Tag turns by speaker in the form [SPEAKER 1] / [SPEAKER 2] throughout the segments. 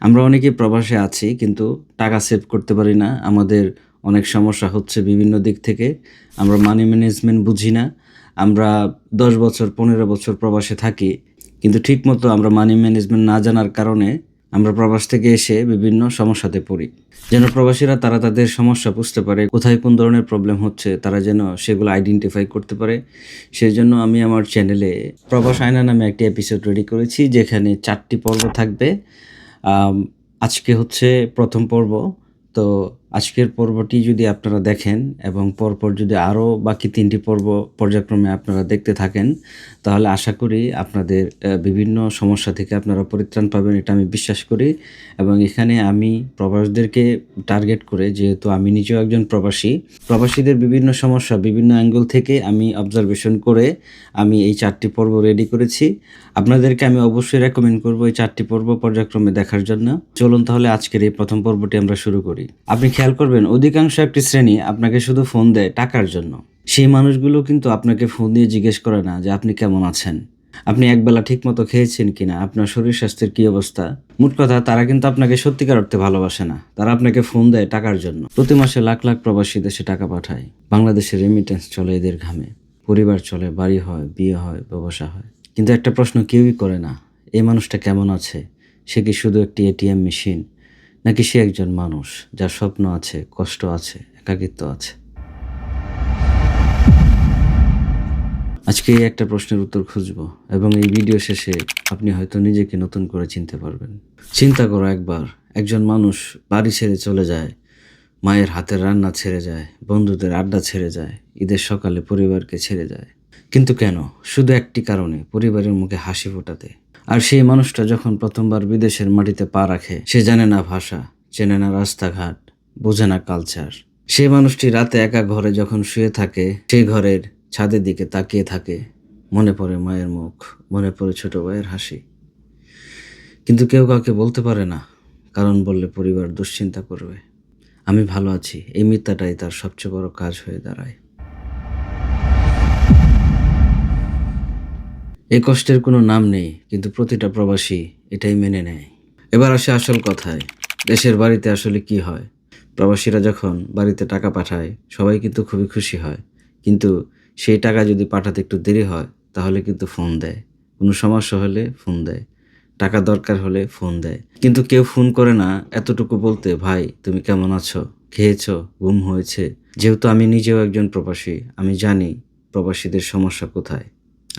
[SPEAKER 1] আমরা অনেকেই প্রবাসে আছি কিন্তু টাকা সেভ করতে পারি না। আমাদের অনেক সমস্যা হচ্ছে বিভিন্ন দিক থেকে। আমরা মানি ম্যানেজমেন্ট বুঝি না। আমরা ১০ বছর ১৫ বছর প্রবাসে থাকি। কিন্তু ঠিকমতো আমরা মানি ম্যানেজমেন্ট না জানার কারণে আমরা প্রবাস থেকে এসে বিভিন্ন সমস্যাতে পড়ি। যেন প্রবাসীরা তারা তাদের সমস্যা বুঝতে পারে, কোথায় কোন ধরনের প্রবলেম হচ্ছে তারা যেন সেগুলো আইডেন্টিফাই করতে পারে। সেজন্য আমি আমার চ্যানেলে প্রবাস আয়না নামে একটি এপিসোড রেডি করেছি যেখানে ৪ টি পর্ব থাকবে। আম আজকে হচ্ছে ১ম পর্ব। তো আজকের পর্বটি যদি আপনারা দেখেন এবং পরপর যদি আরও বাকি ৩ টি পর্ব পর্যায়ক্রমে আপনারা দেখতে থাকেন, তাহলে আশা করি আপনাদের বিভিন্ন সমস্যা থেকে আপনারা পরিত্রাণ পাবেন এটা আমি বিশ্বাস করি। এবং এখানে আমি প্রবাসীদেরকে টার্গেট করে, যেহেতু আমি নিজেও একজন প্রবাসী, প্রবাসীদের বিভিন্ন সমস্যা বিভিন্ন অ্যাঙ্গেল থেকে আমি অবজারভেশন করে আমি এই ৪ টি পর্ব রেডি করেছি। আপনাদেরকে আমি অবশ্যই রেকমেন্ড করব এই ৪ টি পর্ব পর্যায়ক্রমে দেখার জন্য। চলুন তাহলে আজকের এই ১ম পর্বটি আমরা শুরু করি। আপনি খেয়াল করবেন অধিকাংশ একটি শ্রেণী আপনাকে শুধু ফোন দেয় টাকার জন্য। সেই মানুষগুলো কিন্তু আপনাকে ফোন দিয়ে জিজ্ঞেস করে না যে আপনি কেমন আছেন, আপনি একবেলা ঠিকমতো খেয়েছেন কিনা, আপনার শরীর স্বাস্থ্যের কী অবস্থা। মোট কথা তারা কিন্তু আপনাকে সত্যিকার অর্থে ভালোবাসে না। তারা আপনাকে ফোন দেয় টাকার জন্য। প্রতি মাসে লাখ লাখ প্রবাসী দেশে টাকা পাঠায়। বাংলাদেশের রেমিটেন্স চলে এদের ঘামে। পরিবার চলে, বাড়ি হয়, বিয়ে হয়, ব্যবসা হয়। কিন্তু একটা প্রশ্ন কেউই করে না, এই মানুষটা কেমন আছে? সে কি শুধু একটি এটিএম মেশিন, নাকি সে একজন মানুষ যার স্বপ্ন আছে, কষ্ট আছে, একাকিত্ব আছে? আজকে এই একটা প্রশ্নের উত্তর খুঁজব এবং এই ভিডিও শেষে আপনি হয়তো নিজেকে নতুন করে চিনতে পারবেন। চিন্তা করো একবার, একজন মানুষ বাড়ি ছেড়ে চলে যায়, মায়ের হাতের রান্না ছেড়ে যায়, বন্ধুদের আড্ডা ছেড়ে যায়, ঈদের সকালে পরিবারকে ছেড়ে যায়। কিন্তু কেন? শুধু একটি কারণে, পরিবারের মুখে হাসি ফোটাতে। আর সেই মানুষটা যখন প্রথমবার বিদেশের মাটিতে পা রাখে, সে জানে না ভাষা, চেনে না রাস্তাঘাট, বোঝে না কালচার। সেই মানুষটি রাতে একা ঘরে যখন শুয়ে থাকে, সেই ঘরের ছাদের দিকে তাকিয়ে থাকে, মনে পড়ে মায়ের মুখ, মনে পড়ে ছোট ভাইয়ের হাসি। কিন্তু কেউ কাউকে বলতে পারে না, কারণ বললে পরিবার দুশ্চিন্তা করবে। আমি ভালো আছি, এই মিথ্যাটাই তার সবচেয়ে বড় কাজ হয়ে দাঁড়ায়। এই কষ্টের কোনো নাম নেই, কিন্তু প্রতিটা প্রবাসী এটাই মেনে নেয়। এবার আসে আসল কথায়, দেশের বাড়িতে আসলে কি হয়। প্রবাসীরা যখন বাড়িতে টাকা পাঠায় সবাই কিন্তু খুবই খুশি হয়, কিন্তু সেই টাকা যদি পাঠাতে একটু দেরি হয় তাহলে কিন্তু ফোন দেয়। কোনো সমস্যা হলে ফোন দেয়, টাকা দরকার হলে ফোন দেয়। কিন্তু কেউ ফোন করে না এতটুকু বলতে, ভাই তুমি কেমন আছো, খেয়েছো, ঘুম হয়েছে। যেহেতু আমি নিজেও একজন প্রবাসী, আমি জানি প্রবাসীদের সমস্যা কোথায়।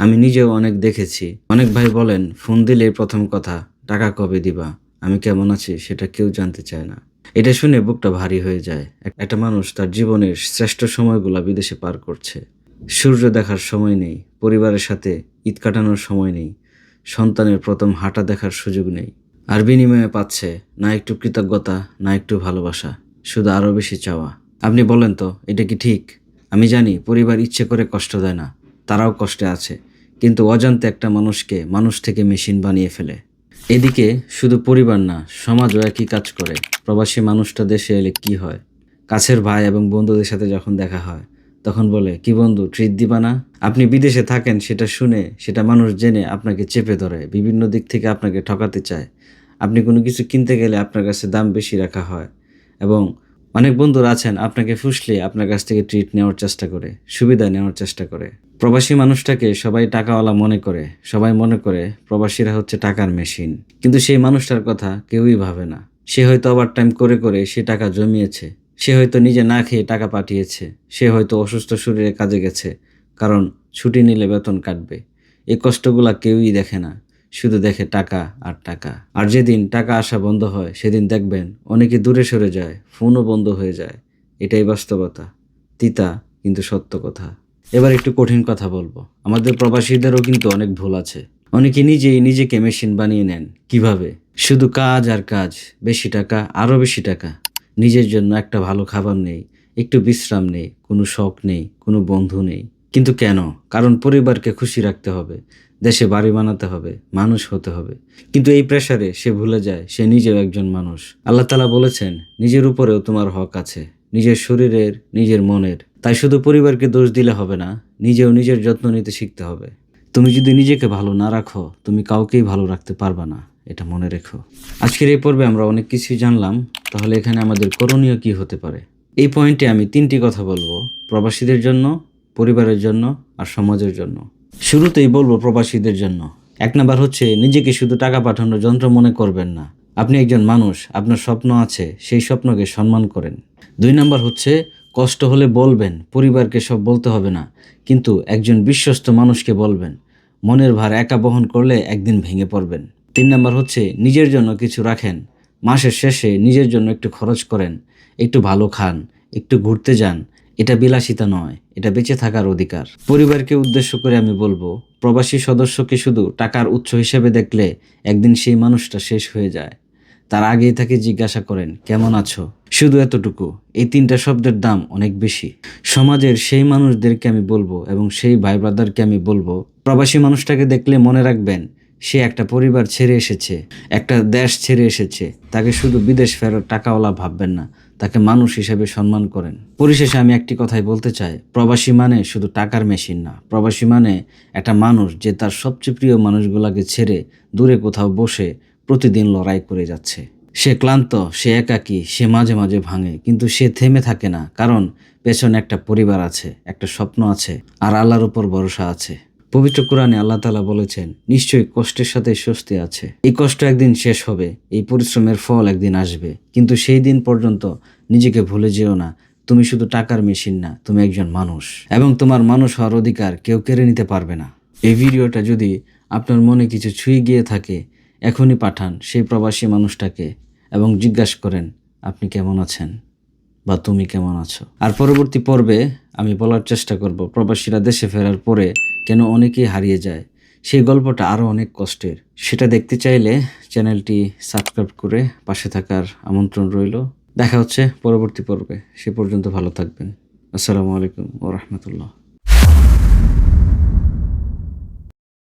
[SPEAKER 1] আমি নিজেও অনেক দেখেছি। অনেক ভাই বলেন ফোন দিলেই প্রথম কথা, টাকা কবে দিবা, আমি কেমন আছি সেটা কেউ জানতে চায় না। এটা শুনে বুকটা ভারী হয়ে যায়। একটা মানুষ তার জীবনের শ্রেষ্ঠ সময়গুলা বিদেশে পার করছে। সূর্য দেখার সময় নেই, পরিবারের সাথে ঈদ কাটানোর সময় নেই, সন্তানের প্রথম হাঁটা দেখার সুযোগ নেই। আর বিনিময়ে পাচ্ছে না একটু কৃতজ্ঞতা, না একটু ভালোবাসা, শুধু আরও বেশি চাওয়া। আপনি বলেন তো এটা কি ঠিক? আমি জানি পরিবার ইচ্ছে করে কষ্ট দেয় না, তারাও কষ্টে আছে, কিন্তু অজান্তে একটা মানুষকে মানুষ থেকে মেশিন বানিয়ে ফেলে। এদিকে শুধু পরিবার না, সমাজও একই কাজ করে। প্রবাসী মানুষটা দেশে এলে কি হয়, কাছের ভাই এবং বন্ধুদের সাথে যখন দেখা হয় তখন বলে, কি বন্ধু ট্রিট দিবা না? আপনি বিদেশে থাকেন সেটা শুনে, সেটা মানুষ জেনে আপনাকে চেপে ধরে, বিভিন্ন দিক থেকে আপনাকে ঠকাতে চায়। আপনি কোনো কিছু কিনতে গেলে আপনার কাছে দাম বেশি রাখা হয় এবং অনেক বন্ধুরা আছেন আপনাকে ফুসলে আপনার কাছ থেকে ট্রিট নেওয়ার চেষ্টা করে, সুবিধা নেওয়ার চেষ্টা করে। প্রবাসী মানুষটাকে সবাই টাকাওয়ালা মনে করে, সবাই মনে করে প্রবাসীরা হচ্ছে টাকার মেশিন। কিন্তু সেই মানুষটার কথা কেউই ভাবে না। সে হয়তো ওভারটাইম করে করে সে টাকা জমিয়েছে, সে হয়তো নিজে না খেয়ে টাকা পাঠিয়েছে, সে হয়তো অসুস্থ শরীরে কাজে গেছে, কারণ ছুটি নিলে বেতন কাটবে। এই কষ্টগুলা কেউই দেখে না, শুধু দেখে টাকা আর টাকা। আর যেদিন টাকা আসা বন্ধ হয় সেদিন দেখবেন অনেকে দূরে সরে যায়, ফোনও বন্ধ হয়ে যায়। এটাই বাস্তবতা, তিতা কিন্তু সত্য কথা। এবার একটু কঠিন কথা বলবো, আমাদের প্রবাসীদেরও কিন্তু অনেক ভুল আছে। অনেকে নিজেই নিজেকে মেশিন বানিয়ে নেন। কিভাবে? শুধু কাজ আর কাজ, বেশি টাকা, আরও বেশি টাকা। নিজের জন্য একটা ভালো খাবার নেই, একটু বিশ্রাম নেই, কোনো শখ নেই, কোনো বন্ধু নেই। কিন্তু কেন? কারণ পরিবারকে খুশি রাখতে হবে, দেশে বাড়ি বানাতে হবে, মানুষ হতে হবে। কিন্তু এই প্রেসারে সে ভুলে যায় সে নিজেও একজন মানুষ। আল্লাহ তাআলা বলেছেন, নিজের উপরেও তোমার হক আছে, নিজের শরীরের, নিজের মনের। তাই শুধু পরিবারকে দোষ দিলে হবে না, নিজেও নিজের যত্ন নিতে শিখতে হবে। তুমি যদি নিজেকে ভালো না রাখো, তুমি কাউকেই ভালো রাখতে পারবা না। এটা মনে রেখো। আজকের এই পর্বে আমরা অনেক কিছুই জানলাম, তাহলে এখানে আমাদের করণীয় কি হতে পারে? এই পয়েন্টে আমি 3টি কথা বলবো, প্রবাসীদের জন্য, পরিবারের জন্য আর সমাজের জন্য। শুরুতেই বলবো প্রবাসীদের জন্য। 1 নাম্বার হচ্ছে, নিজেকে শুধু টাকা পাঠানোর যন্ত্র মনে করবেন না। আপনি একজন মানুষ, আপনার স্বপ্ন আছে, সেই স্বপ্নকে সম্মান করেন। 2 নাম্বার হচ্ছে, কষ্ট হলে বলবেন, পরিবারকে সব বলতে হবে না, কিন্তু একজন বিশ্বস্ত মানুষকে বলবেন। মনের ভার একা বহন করলে একদিন ভেঙে পড়বেন। 3 নাম্বার হচ্ছে, নিজের জন্য কিছু রাখেন। মাসের শেষে নিজের জন্য একটু খরচ করেন, একটু ভালো খান, একটু ঘুরতে যান। এটা বিলাসিতা নয়, এটা বেঁচে থাকার অধিকার। পরিবারকে উদ্দেশ্য করে আমি বলবো, প্রবাসী সদস্যকে শুধু টাকার উৎস হিসেবে দেখলে একদিন সেই মানুষটা শেষ হয়ে যায়। তার আগেই তাকে জিজ্ঞাসা করেন, কেমন আছো? শুধু এতটুকু। এই 3টা শব্দের দাম অনেক বেশি। সমাজের সেই মানুষদেরকে আমি বলবো এবং সেই ভাই ব্রাদারকে আমি বলবো, প্রবাসী মানুষটাকে দেখলে মনে রাখবেন, সে একটা পরিবার ছেড়ে এসেছে, একটা দেশ ছেড়ে এসেছে। তাকে শুধু বিদেশ ফেরত টাকাওয়ালা ভাববেন না, তাকে মানুষ হিসেবে সম্মান করেন। পরিশেষে আমি একটি কথাই বলতে চাই, প্রবাসী মানে শুধু টাকার মেশিন না। প্রবাসী মানে একটা মানুষ যে তার সবচেয়ে প্রিয় মানুষগুলোকে ছেড়ে দূরে কোথাও বসে প্রতিদিন লড়াই করে যাচ্ছে। সে ক্লান্ত, সে একাকী, সে মাঝে মাঝে ভাঙে, কিন্তু সে থেমে থাকে না, কারণ পেছনে একটা পরিবার আছে, একটা স্বপ্ন আছে, আর আল্লাহর উপর ভরসা আছে। পবিত্র কোরআনে আল্লাহ তাআলা বলেছেন, নিশ্চয়ই কষ্টের সাথে স্বস্তি আছে। এই কষ্ট একদিন শেষ হবে, এই পরিশ্রমের ফল একদিন আসবে, কিন্তু সেই দিন পর্যন্ত নিজেকে ভুলে যেও না। তুমি শুধু টাকার মেশিন না, তুমি একজন মানুষ, এবং তোমার মানুষ হওয়ার অধিকার কেউ কেড়ে নিতে পারবে না। এই ভিডিওটা যদি আপনার মনে কিছু ছুঁয়ে গিয়ে থাকে, এখনই পাঠান সেই প্রবাসী মানুষটাকে এবং জিজ্ঞাসা করেন, আপনি কেমন আছেন বা তুমি কেমন আছো। আর পরবর্তী পর্বে আমি বলার চেষ্টা করব, প্রবাসীরা দেশে ফেরার পরে কেন অনেকেই হারিয়ে যায়। সেই গল্পটা আরও অনেক কষ্টের। সেটা দেখতে চাইলে চ্যানেলটি সাবস্ক্রাইব করে পাশে থাকার আমন্ত্রণ রইল। দেখা হচ্ছে পরবর্তী পর্বে। সে পর্যন্ত ভালো থাকবেন। আসসালামু আলাইকুম ওয়া রাহমাতুল্লাহ।